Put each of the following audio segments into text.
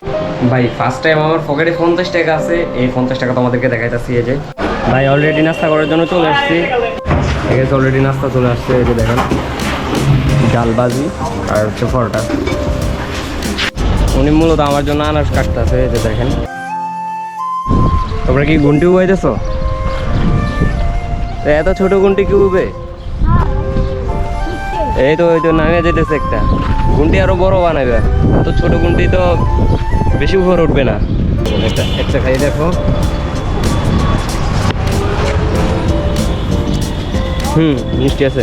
ভাই first time আমার পকেটে 50 টাকা আছে, এই 50 টাকা তোমাদেরকে দেখাইতেছি। এই যে ভাই অলরেডি নাস্তা করার জন্য চলে আসছি। ঠিক আছে, অলরেডি নাস্তা চলে আসছে। এই যে দেখেন ডালবাজি আর হচ্ছে পরোটা। উনি মূলত আমার জন্য আনারস কাটতেছে। এই যে দেখেন, তোমরা কি গুন্টি উবাইতেছো? এত ছোট গুন্টি কি উবে? এই তো ওই তো নামে যেতেছে একটা গুন্টি, আরো বড় বানাবে। এত ছোট গুন্টি তো বেশি উপরে উঠবে না। একটা খাই দেখো। মিষ্টি আছে।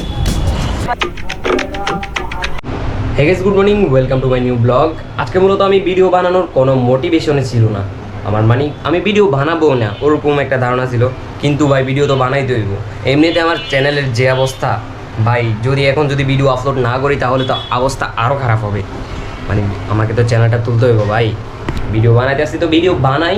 Hey guys, good morning, welcome to my new blog. আজকে মূলত আমি ভিডিও বানানোর কোনো মোটিভেশনে ছিল না আমার, মানে আমি ভিডিও বানাবো না ওরকম একটা ধারণা ছিল। কিন্তু ভাই ভিডিও তো বানাইতে হইব। এমনিতে আমার চ্যানেলের যে অবস্থা ভাই, এখন যদি ভিডিও আপলোড না করি তাহলে তো অবস্থা আরও খারাপ হবে। মানে আমাকে তো চ্যানেলটা তুলতে হইব ভাই। ভিডিও বানাইতে আসছি তো ভিডিও বানাই,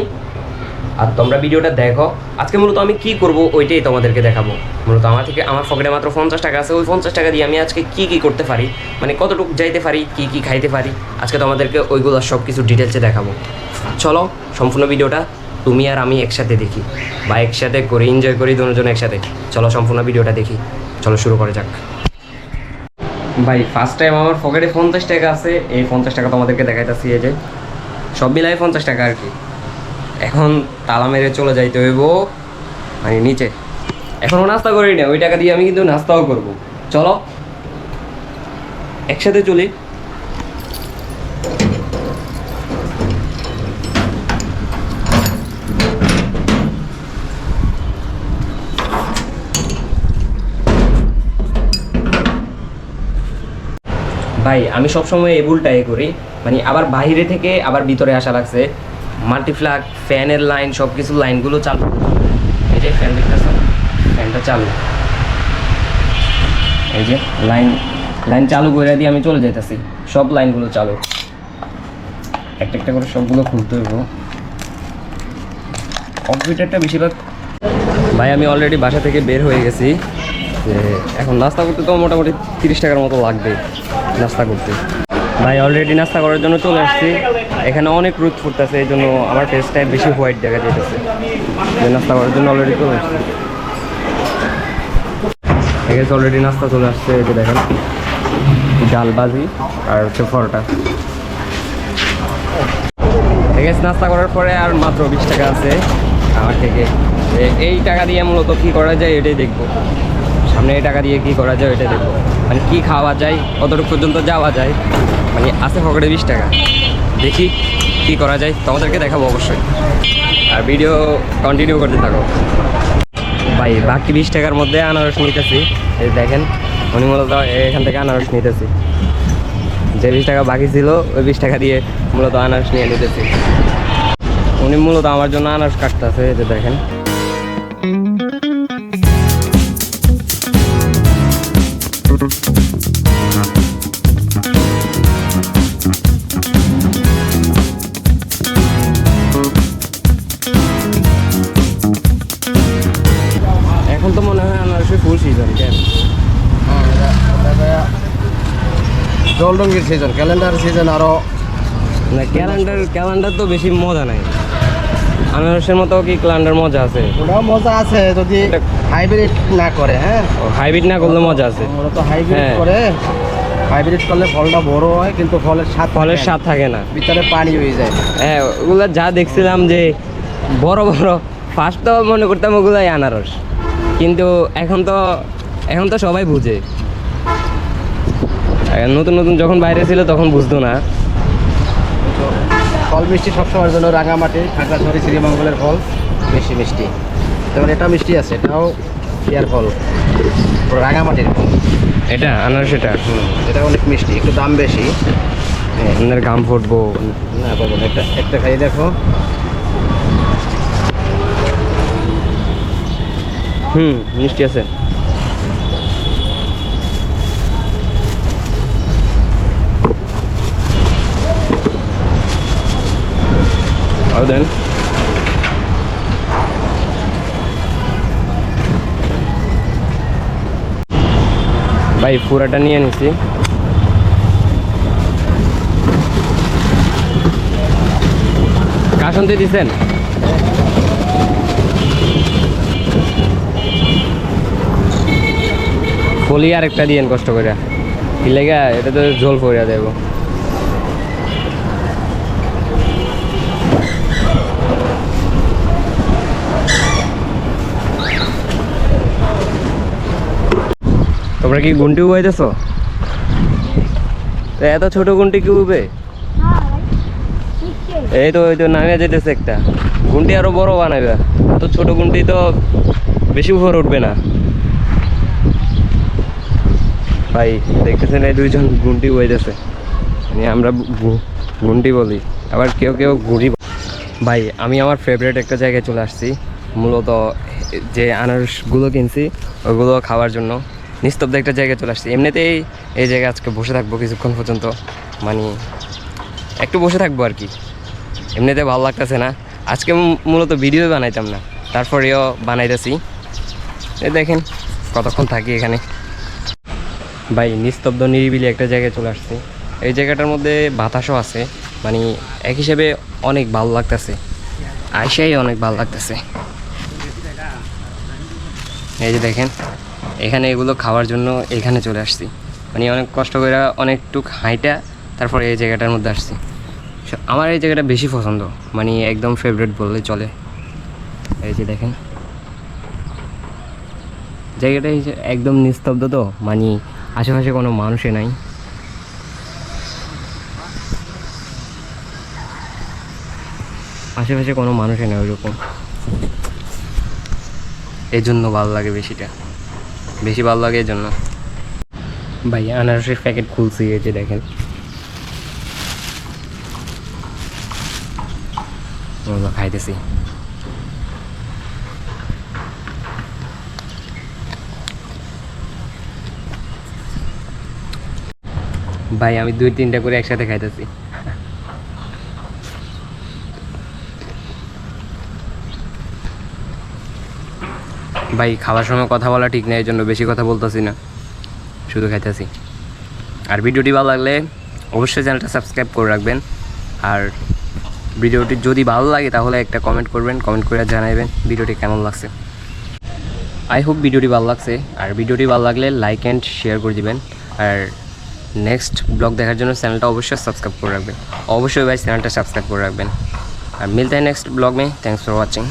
আর তোমরা ভিডিওটা দেখো। আজকে মূলত আমি কি করব ওইটাই তোমাদেরকে দেখাবো। মূলত আমার পকেটে মাত্র 50 টাকা আছে। ওই 50 টাকা দিয়ে আমি আজকে কি করতে পারি, মানে কতটুকু যাইতে পারি, কি খাইতে পারি, আজকে তোমাদেরকে ওইগুলো সব কিছু ডিটেলসে দেখাবো। চলো সম্পূর্ণ ভিডিওটা তুমি আর আমি একসাথে দেখি, বা একসাথে করি, এনজয় করি দুজন একসাথে। চলো সম্পূর্ণ ভিডিওটা দেখি। চলো শুরু করা যাক। ভাই ফার্স্ট টাইম আমার পকেটে 50 টাকা আছে, এই 50 টাকা তোমাদেরকে দেখাইতেছি। এই যে সব মিলাই 50 টাকা আর কি। এখন তালা মেরে চলে যাইতে হইব মানে নিচে। এখনও নাস্তা করি না, ওই টাকা দিয়ে আমি কিন্তু নাস্তাও করব। চলো একসাথে চলি। ভাই আমি সবসময় এই ভুলটাই করি, মানে আবার বাইরে থেকে আবার ভিতরে আসা লাগছে। মাল্টিপ্লাগ, ফ্যানের লাইন, সব কিছু লাইনগুলো চালু। এই যে ফ্যান দেখতেছো, ফ্যানটা চালু। এই যে লাইন চালু করে দিয়ে আমি চলে যাইতেছি। সব লাইনগুলো চালু, একটা একটা করে সবগুলো খুলতে হইব। কম্পিউটারটা বেশিরভাগ। ভাই আমি অলরেডি বাসা থেকে বের হয়ে গেছি। যে এখন নাস্তা করতে তো মোটামুটি 30 টাকার মতো লাগবে নাস্তা করতে। ভাই অলরেডি নাস্তা করার জন্য চলে আসছি। এখানে অনেক রোদ ফুটতেছে, এই জন্য আমার ফেসটায় বেশি হোয়াইট দেখা যাইতেছে। নাস্তা করার জন্য অলরেডি চলে আসছি। ঠিক আছে, অলরেডি নাস্তা চলে আসছে। এই যে দেখেন ডালবাজি আর হচ্ছে পরোটা। ঠিক আছে, নাস্তা করার পরে আর মাত্র 20 টাকা আছে আমার থেকে। এই টাকা দিয়ে মূলত কী করা যায় এটাই দেখবো। সামনে এই টাকা দিয়ে কী করা যায় ওইটাই দেখবো, মানে কী খাওয়া যায়, কতটুকু পর্যন্ত যাওয়া যায়। মানে আছে পকেটে 20 টাকা, দেখি কী করা যায়, তোমাদেরকে দেখাবো অবশ্যই। আর ভিডিও কন্টিনিউ করতে থাকো। ভাই বাকি 20 টাকার মধ্যে আনারস নিতেছি। এই দেখেন উনি মূলত এখান থেকে আনারস নিতেছি। যে 20 টাকা বাকি ছিল ওই 20 টাকা দিয়ে মূলত আনারস নিয়ে নিতেছি। উনি মূলত আমার জন্য আনারস কাটতেছে। এই যে দেখেন এখন তো মনে হয় আনারসের ফুল সিজন। কেন জলরঙের সিজন, ক্যালেন্ডার সিজন আরো না, ক্যালেন্ডার তো বেশি মজা নাই। আনারসের মতো কি ক্যালেন্ডার মজা আছে? ওটাও মজা আছে যদি হাইব্রিড না করে। হ্যাঁ, হাইব্রিড না করলে মজা আছে। ওরা তো হাইব্রিড করে। হাইব্রিড করলে ফলটা বড় হয় কিন্তু ফলের স্বাদ থাকে না, ভিতরে পানি হয়ে যায়। হ্যাঁ ওগুলো যা দেখছিলাম যে বড় বড়, ফার্স্ট তো মনে করতাম ওগুলাই আনারস, কিন্তু এখন তো সবাই বুঝে। নতুন নতুন যখন বাইরে ছিল তখন বুঝতো না। ফল মিষ্টি সবসময়ের জন্য রাঙামাটি, খাগড়াছড়ি, শ্রীমঙ্গলের ফল বেশি মিষ্টি। যেমন এটা মিষ্টি আছে, এটাও ইয়ার ফল, রাঙামাটির ফল। এটা আনারস, এটা অনেক মিষ্টি, একটু দাম বেশি। আপনার ঘাম ফুটবো না পাবো না। একটা খাই দেখো। মিষ্টি আছে। আর দেন ভাই পুরাটা নিয়ে নিছি। শুনতে দিছেন? ফলি আর একটা দিয়েন কষ্ট করে, কি লেগা এটা তো জল পড়িয়া দেব। তোমরা কি গুন্টি উবাইতেছ? এত ছোট গুন্টি কি উবে? এই তো ওই তো নামে যেতেছে একটা গুন্টি, আরো বড় বানাবে। এত ছোট গুন্টি তো বেশি উপর উঠবে না। ভাই দেখতেছেন এই দুইজন গুন্টি উবাইতেছে, মানে আমরা গুন্টি বলি, আবার কেউ কেউ গুড়ি। ভাই আমি আমার ফেভারিট একটা জায়গায় চলে আসছি, মূলত যে আনারসগুলো কিনছি ওগুলো খাওয়ার জন্য নিস্তব্ধ একটা জায়গায় চলে আসছি। এমনিতেই এই জায়গায় আজকে বসে থাকবো কিছুক্ষণ পর্যন্ত, মানে একটু বসে থাকবো আর কি। এমনিতে ভালো লাগতেছে না, আজকে মূলত ভিডিও বানাইতাম না, তারপরেও বানাইতেছি। এই দেখেন কতক্ষণ থাকি এখানে। ভাই নিস্তব্ধ নিরিবিলি একটা জায়গায় চলে আসছি। এই জায়গাটার মধ্যে বাতাসও আছে, মানে এক হিসেবে অনেক ভালো লাগতেছে, আইসাই অনেক ভালো লাগতেছে। এই যে দেখেন এখানে এগুলো খাওয়ার জন্য এখানে চলে আসছি, মানে অনেক কষ্ট করে অনেকটুক হাইটা তারপরে এই জায়গাটার মধ্যে আসছি। আমার এই জায়গাটা বেশি পছন্দ, মানে একদম ফেভারিট বললে চলে। এই যে দেখেন জায়গাটা একদম নিস্তব্ধ, তো মানে আশেপাশে কোনো মানুষই নাই। আশেপাশে কোনো মানুষই নেই ওইরকম, এই জন্য ভালো লাগে বেশি ভালো লাগে এই জন্য। ভাই আনারসের প্যাকেট খুলছি, এই যে দেখেন খাইতেছি। ভাই আমি 2-3টা করে একসাথে খাইতেছি। ভাই খাওয়ার সময় কথা বলা ঠিক না, এই জন্য বেশি কথা বলতেছি না, শুধু খাইতেছি। আর ভিডিওটি ভালো লাগলে অবশ্যই চ্যানেলটা সাবস্ক্রাইব করে রাখবেন। আর ভিডিওটি যদি ভালো লাগে তাহলে একটা কমেন্ট করবেন, কমেন্ট করে জানাবেন ভিডিওটি কেমন লাগছে। আই হোপ ভিডিওটি ভালো লাগছে, আর ভিডিওটি ভালো লাগলে লাইক অ্যান্ড শেয়ার করে দিবেন। আর নেক্সট ব্লগ দেখার জন্য চ্যানেলটা অবশ্যই সাবস্ক্রাইব করে রাখবেন। অবশ্যই ভাই চ্যানেলটা সাবস্ক্রাইব করে রাখবেন। আর মিলতে हैं नेक्स्ट ब्लॉग में। Thanks for watching.